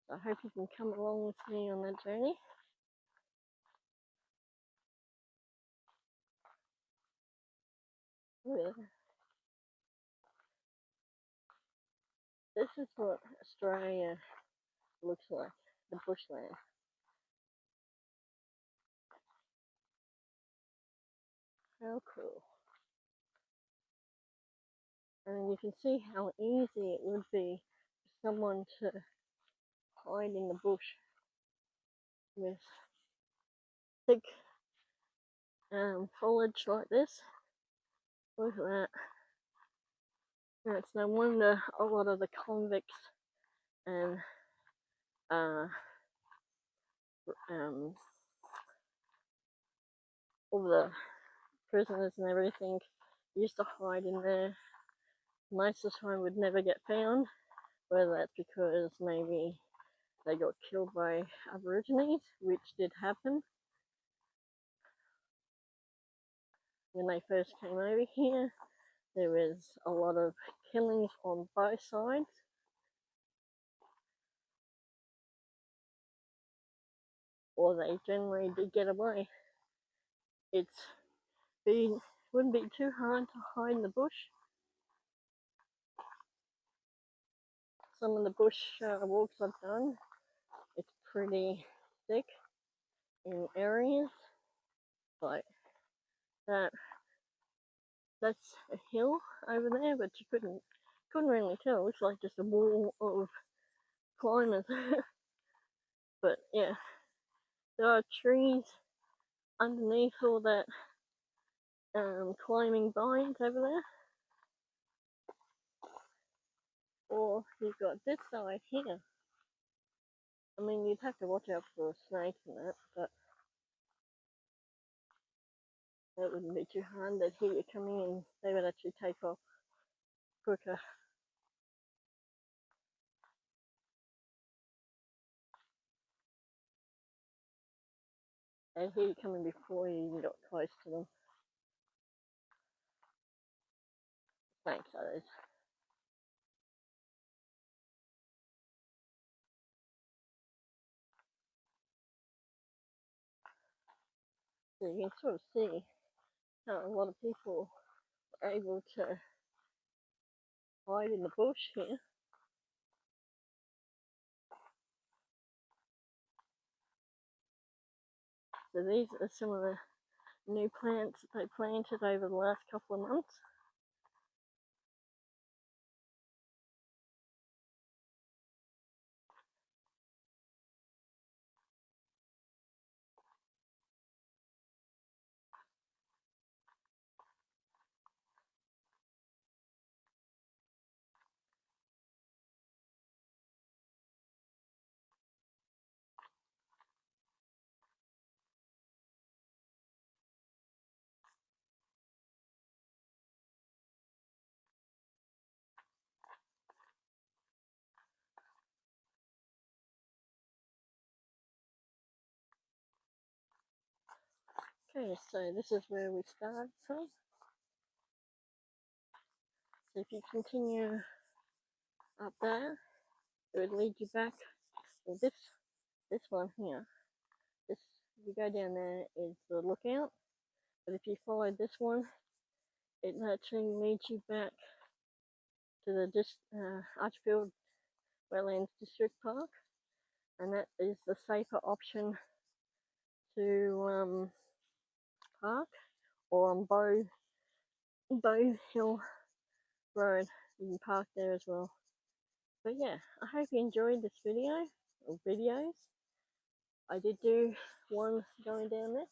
So I hope you can come along with me on that journey. Yeah. This is what Australia looks like, the bushland. How cool. And you can see how easy it would be for someone to hide in the bush with thick foliage like this. Look at that. And it's no wonder a lot of the convicts and all the prisoners and everything used to hide in there. Most of the time would never get found, whether that's because maybe they got killed by Aborigines, which did happen when they first came over here. There was a lot of killings on both sides. Or they generally did get away. Wouldn't be too hard to hide in the bush. Some of the bush walks I've done, it's pretty thick in areas. Like that. That's a hill over there, but you couldn't really tell. It looks like just a wall of climbers. But yeah, there are trees underneath all that climbing vines over there. Or you've got this side here. I mean, you'd have to watch out for snakes and that, but that wouldn't be too hard. They'd hear you coming in, they would actually take off quicker. They'd hear you coming before you even got close to them. Snakes, that is. So you can sort of see how a lot of people are able to hide in the bush here. So these are some of the new plants that they planted over the last couple of months. Okay, so this is where we started from. So if you continue up there, it would lead you back. Well, this one here, if you go down there is the lookout. But if you follow this one, it actually leads you back to the Archerfield Wetlands District Park, and that is the safer option to park, or on Bow Hill Road. You can park there as well. But yeah, I hope you enjoyed this video. of videos. I did do one going down there.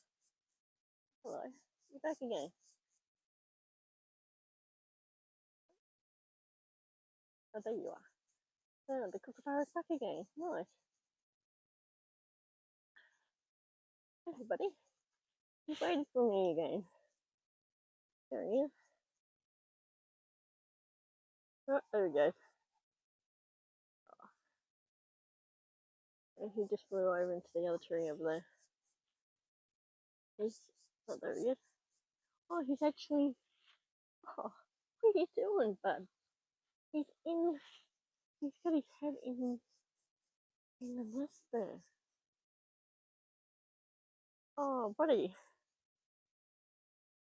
Hello, you're back again. Oh, there you are. Oh, the kookaburra's back again. Nice. Hey, buddy. He's waiting for me again. There he is. Oh, there we go. And he just flew over into the other tree over there. He's, oh, there he is. Oh, he's actually, oh, what are you doing, bud? He's got his head in the nest there. Oh, buddy.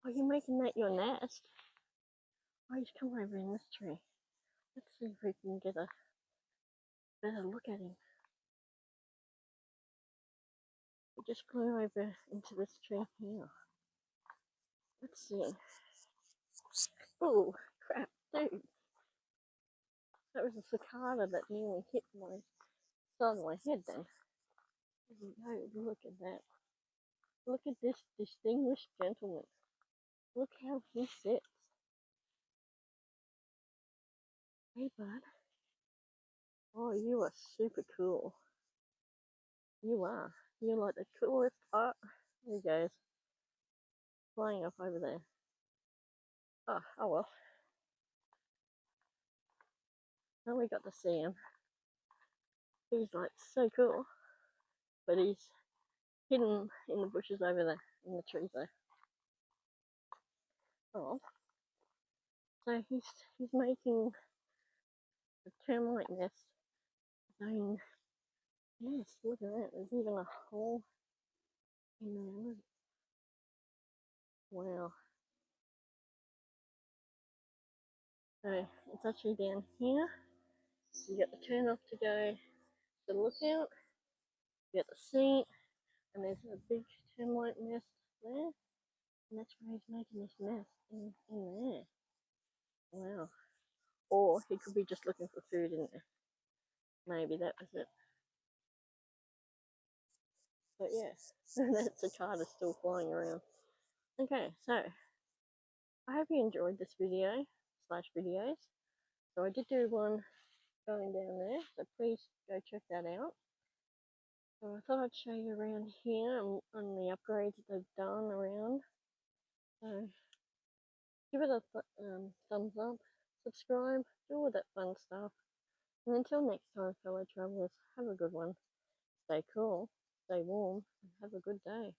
Are you making that your nest? Oh, he's come over in this tree. Let's see if we can get a better look at him. He just flew over into this tree here. Let's see. Oh, crap, dude. That was a cicada that nearly hit my side of my head then. Oh, look at that. Look at this distinguished gentleman. Look how he sits. Hey, bud. Oh, you are super cool. You are. You're like the coolest. Oh, there he goes. Flying up over there. Oh well. Now we got to see him. He's like so cool. But he's hidden in the bushes over there, in the trees there. Oh. So he's making a termite nest. His own nest. Look at that. There's even a hole in there. Wow. So it's actually down here. So you got the turn off to go to the lookout. You got the seat, and there's a big termite nest there. And that's where he's making this nest in there. Wow. Or he could be just looking for food in there. Maybe that was it. But yeah, that cicada's still flying around. Okay, so I hope you enjoyed this video / videos. So I did do one going down there, so please go check that out. So I thought I'd show you around here on the upgrades that they've done around. So give it a thumbs up, subscribe, do all that fun stuff. And until next time, fellow travellers, have a good one. Stay cool, stay warm, and have a good day.